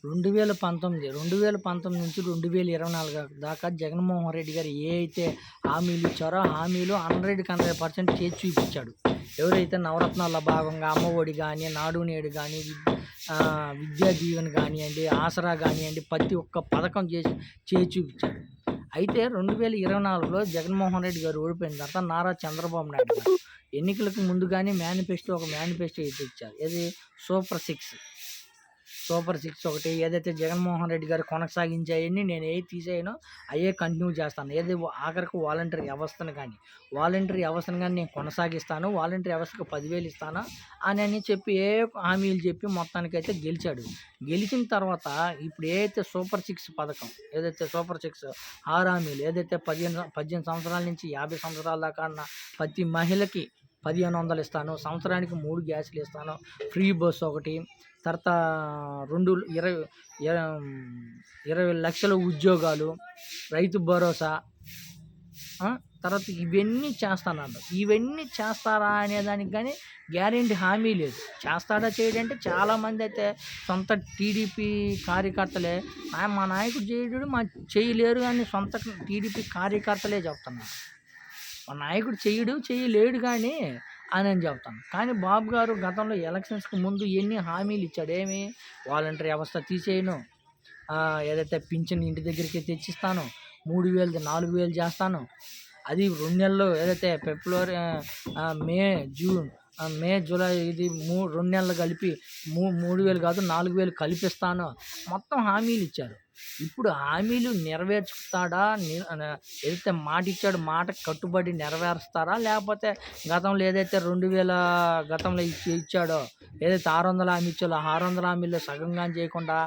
2019 నుంచి 2024 దాకా జగన్మోహన్ రెడ్డి గారు ఏ అయితే హామీలు ఇచ్చారో హామీలు 100% చేసి చూపించాడు. ఎవరైతే నవరత్నాల్లో భాగంగా అమ్మఒడి కానీ, నాడు నేడు కానీ, విద్యా దీవెన కానివ్వండి, ఆసరా కానివ్వండి, ప్రతి ఒక్క పథకం చేసి చూపించాడు. అయితే 2024లో జగన్మోహన్ రెడ్డి గారు ఓడిపోయిన తర్వాత నారా చంద్రబాబు నాయుడు గారు ఎన్నికలకు ముందుగానే ఒక మేనిఫెస్టో ఇచ్చారు. ఏది సూపర్ సిక్స్ ఒకటి ఏదైతే జగన్మోహన్ రెడ్డి గారు కొనసాగించాయని నేను తీసేయనో అయ్యే కంటిన్యూ చేస్తాను. ఆఖరికి వాలంటరీ వ్యవస్థను కానీ నేను కొనసాగిస్తాను, వాలంటరీ వ్యవస్థకు 10,000 ఇస్తాను అని చెప్పి హామీలు చెప్పి మొత్తానికైతే గెలిచాడు. గెలిచిన తర్వాత ఇప్పుడు ఏదైతే సూపర్ సిక్స్ పథకం, ఏదైతే సూపర్ సిక్స్ 6 హామీలు, ఏదైతే 18 సంవత్సరాల నుంచి 50 సంవత్సరాల దాకా ఉన్న ప్రతి మహిళకి 1,500 ఇస్తాను, సంవత్సరానికి 3 గ్యాసులు ఇస్తాను, ఫ్రీ బస్సు ఒకటి, తర్వాత 20 లక్షల ఉద్యోగాలు, రైతు భరోసా, తర్వాత ఇవన్నీ చేస్తానంట. ఇవన్నీ చేస్తారా అనేదానికి కానీ గ్యారెంటీ హామీ లేదు. చేస్తాడా చేయడంటే చాలామంది అయితే సొంత టీడీపీ కార్యకర్తలే మా నాయకుడు చేయడు చేయలేరు అని సొంత టీడీపీ కార్యకర్తలే చెప్తున్నారు. మా నాయకుడు చేయలేడు కానీ అని చెప్తాను. కానీ బాబు గారు గతంలో ఎలక్షన్స్కి ముందు ఎన్ని హామీలు ఇచ్చాడు. ఏమి వాలంటరీ వ్యవస్థ తీసేయను, ఏదైతే పింఛన్ ఇంటి దగ్గరికి తెచ్చిస్తాను, 3,000 4,000 చేస్తాను, అది 2 నెలలు, ఏదైతే ఫిబ్రవరి మే జూలై ఇది 2 నెలలు కలిపి 3,000 కాదు 4,000 కలిపిస్తాను, మొత్తం హామీలు ఇచ్చారు. ఇప్పుడు హామీలు నెరవేర్చుతాడా, ఏదైతే మాట ఇచ్చాడో మాట కట్టుబడి నెరవేరుస్తారా, లేకపోతే గతంలో ఏదైతే 2,000 గతంలో ఇచ్చాడో, ఏదైతే 600 హామీ ఇచ్చాడో 600 హామీల్లో సగంగా చేయకుండా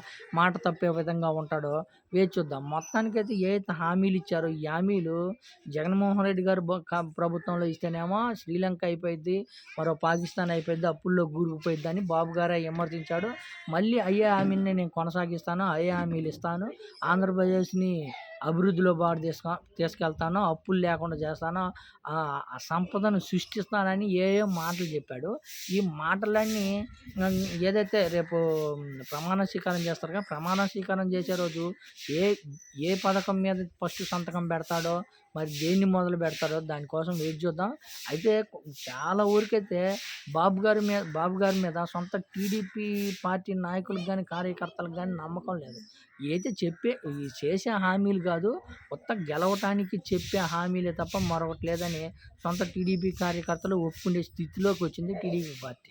మాట తప్పే విధంగా ఉంటాడో వేచి చూద్దాం. మొత్తానికైతే ఏదైతే హామీలు ఇచ్చారో ఈ హామీలు జగన్మోహన్ రెడ్డి గారు ప్రభుత్వంలో ఇస్తేనేమో శ్రీలంక అయిపోయింది, మరో పాకిస్తాన్ అయిపోయింది, అప్పుల్లో కూరుకుపోయిద్ది అని బాబు గారే విమర్శించాడు. మళ్ళీ అయ్యే హామీని నేను కొనసాగిస్తాను, అయ్యే హామీలు ఇస్తాను, ఆంధ్రప్రదేశ్ని అభివృద్ధిలో తీసుకెళ్తాను, అప్పులు లేకుండా చేస్తాను, సంపదను సృష్టిస్తానని మాటలు చెప్పాడు. ఈ మాటలన్నీ ఏదైతే రేపు ప్రమాణ స్వీకారం చేస్తారు కదా, ప్రమాణ స్వీకారం చేసే రోజు ఏ పథకం మీద ఫస్ట్ సంతకం పెడతాడో, మరి దేన్ని మొదలు పెడతాడో దానికోసం వెయిట్ చూద్దాం. అయితే చాలా ఊరికైతే బాబు గారి మీద సొంత టీడీపీ పార్టీ నాయకులకు కానీ కార్యకర్తలకు కానీ నమ్మకం లేదు. ఏదైతే చేసే హామీలు కాదు, కొత్త గెలవటానికి చెప్పే హామీలే తప్ప మరొకటి లేదని సొంత టీడీపీ కార్యకర్తలు ఒప్పుకునే స్థితిలోకి వచ్చింది టీడీపీ పార్టీ.